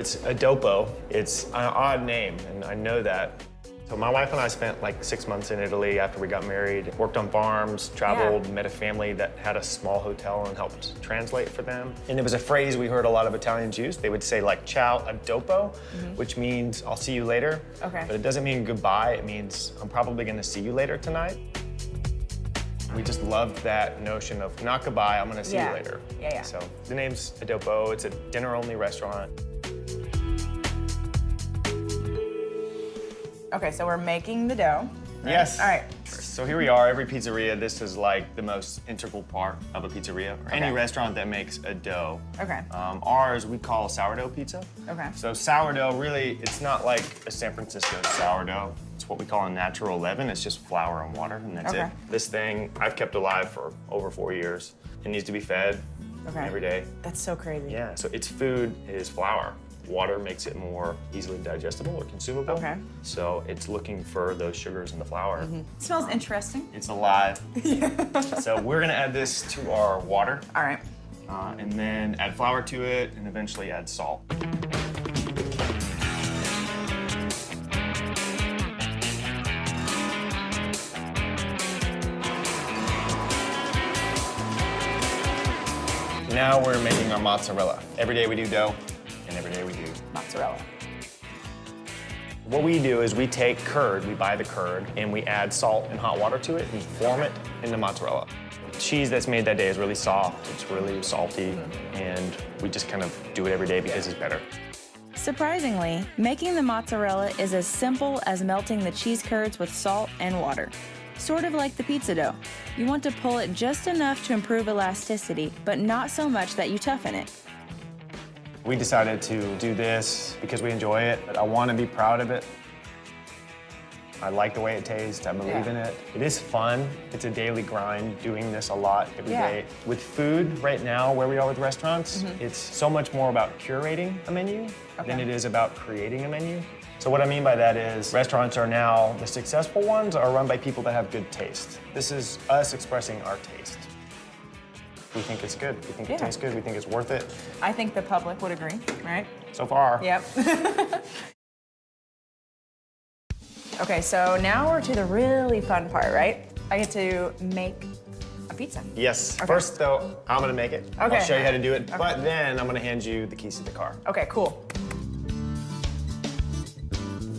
It's A Dopo. It's an odd name, and I know that. So my wife and I spent like 6 months in Italy after we got married, worked on farms, traveled, met a family that had a small hotel and helped translate for them. And there was a phrase we heard a lot of Italians use. They would say like, ciao, a dopo, which means I'll see you later. Okay. But it doesn't mean goodbye. It means I'm probably gonna see you later tonight. We just loved that notion of not goodbye, I'm gonna see you later. Yeah. So the name's A Dopo. It's a dinner-only restaurant. Okay, so we're making the dough. Right? Yes. All right. So here we are, every pizzeria, this is like the most integral part of a pizzeria, or any restaurant that makes a dough. Okay. Ours, we call sourdough pizza. Okay. So sourdough, really, it's not like a San Francisco sourdough. It's what we call a natural leaven. It's just flour and water, and that's it. This thing, I've kept alive for over 4 years. It needs to be fed every day. That's so crazy. Yeah, so its food is flour. Water makes it more easily digestible or consumable. Okay. So it's looking for those sugars in the flour. It smells interesting. It's alive. So we're gonna add this to our water. All right. And then add flour to it and eventually add salt. Now we're making our mozzarella. Every day we do dough, and every day we do Mozzarella. What we do is we take curd, we buy the curd, and we add salt and hot water to it and form it into mozzarella. The cheese that's made that day is really soft, it's really salty, and we just kind of do it every day because it's better. Surprisingly, making the mozzarella is as simple as melting the cheese curds with salt and water. Sort of like the pizza dough. You want to pull it just enough to improve elasticity, but not so much that you toughen it. We decided to do this because we enjoy it, but I want to be proud of it. I like the way it tastes, I believe in it. It is fun, it's a daily grind doing this a lot every day. With food right now, where we are with restaurants, it's so much more about curating a menu than it is about creating a menu. So what I mean by that is restaurants are now, the successful ones are run by people that have good taste. This is us expressing our taste. We think it's good, we think it tastes good, we think it's worth it. I think the public would agree, right? So far. Yep. Okay, so now we're to the really fun part, right? I get to make a pizza. Yes. First, though, I'm gonna make it. Okay. I'll show you how to do it, but then I'm gonna hand you the keys to the car. Okay, cool.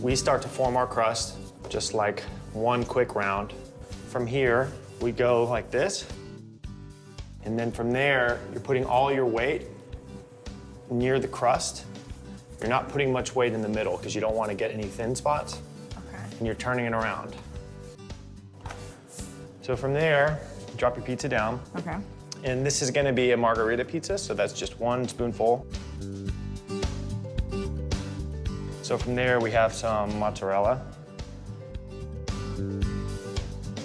We start to form our crust, just like one quick round. From here, we go like this. And then from there, you're putting all your weight near the crust. You're not putting much weight in the middle because you don't want to get any thin spots. Okay. And you're turning it around. So from there, drop your pizza down. Okay. And this is gonna be a Margherita pizza, so that's just 1 spoonful. So from there, we have some mozzarella,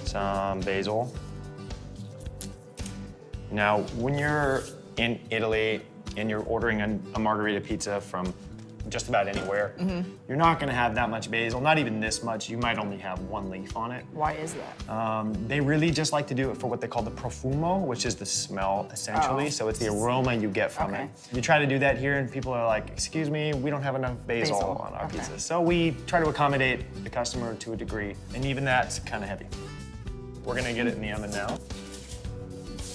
some basil. Now, when you're in Italy and you're ordering a Margherita pizza from just about anywhere, you're not gonna have that much basil, not even this much. You might only have 1 leaf on it. Why is that? They really just like to do it for what they call the profumo, which is the smell, essentially. So it's the aroma you get from it. You try to do that here, and people are like, excuse me, we don't have enough basil on our pizza. So we try to accommodate the customer to a degree, and even that's kind of heavy. We're gonna get it in the oven now.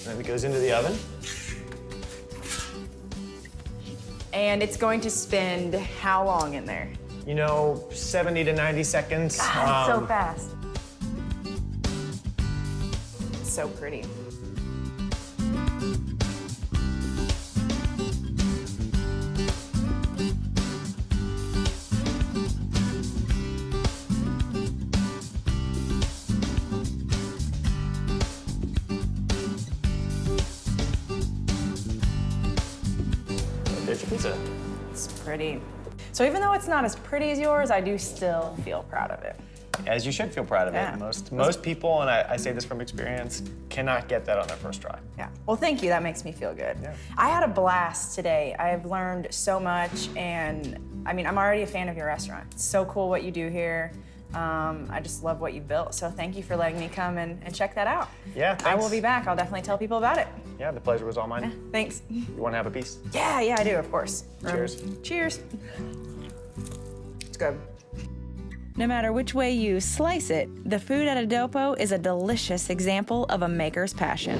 And then it goes into the oven. And it's going to spend how long in there? You know, 70 to 90 seconds. God, it's so fast. It's so pretty. There's your pizza. It's pretty. So even though it's not as pretty as yours, I do still feel proud of it. As you should feel proud of it. Most people, and I say this from experience, cannot get that on their first try. Yeah. Well, thank you. That makes me feel good. Yeah. I had a blast today. I've learned so much, and I mean, I'm already a fan of your restaurant. It's so cool what you do here. I just love what you've built. So thank you for letting me come and check that out. Yeah, I will thanks. be back. I'll definitely tell people about it. Yeah, the pleasure was all mine. Thanks. You want to have a piece? Yeah, I do, of course. Cheers. Cheers. It's good. No matter which way you slice it, the food at A Dopo is a delicious example of a maker's passion.